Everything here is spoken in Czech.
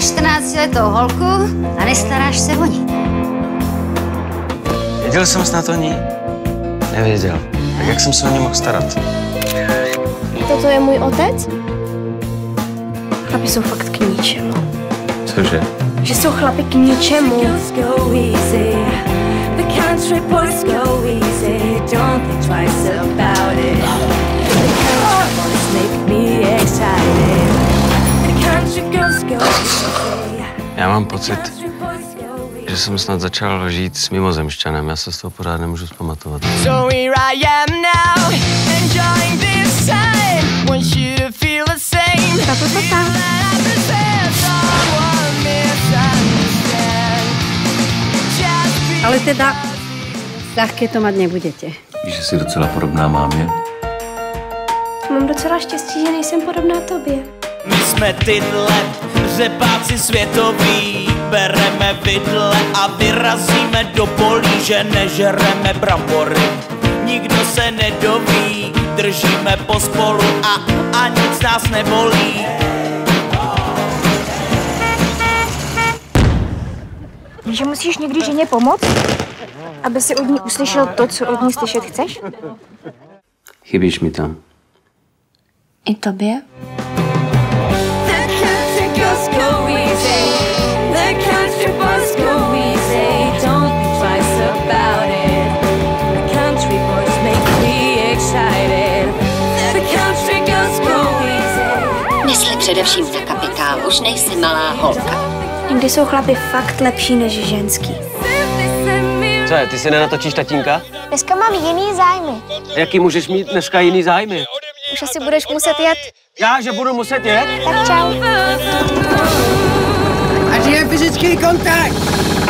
Máš 14letou holku a nestaráš se o ní. Věděl jsem snad o ní? Nevěděl. Tak jak jsem se o ní mohl starat? Toto je můj otec? Chlapi jsou fakt k ničemu. Cože? Že jsou chlapi k ničemu. Já mám pocit, že jsem snad začal žít s mimozemšťanem. Já se z toho pořád nemůžu zpamatovat. Ale teda, ľahké to mať nebudete. Víš, že jsi docela podobná mámě? Mám docela štěstí, že nejsem podobná tobě. My jsme tyhle řepáci světoví, bereme vidle a vyrazíme do polí, že nežereme brambory. Nikdo se nedoví, držíme pospolu a nic nás nebolí. Že musíš někdy ženě pomoct, aby si od ní uslyšel to, co od ní slyšet chceš? Chybíš mi tam. I tobě? Mysli především na kapitál, už nejsi malá holka. Někdy jsou chlapi fakt lepší než ženský. Co je, ty si nenatočíš tatínka? Dneska mám jiný zájmy. Jaký můžeš mít dneska jiný zájmy? Už asi budeš muset jet. Já, že budu muset jet? Tak čau. Ať je fyzický kontakt!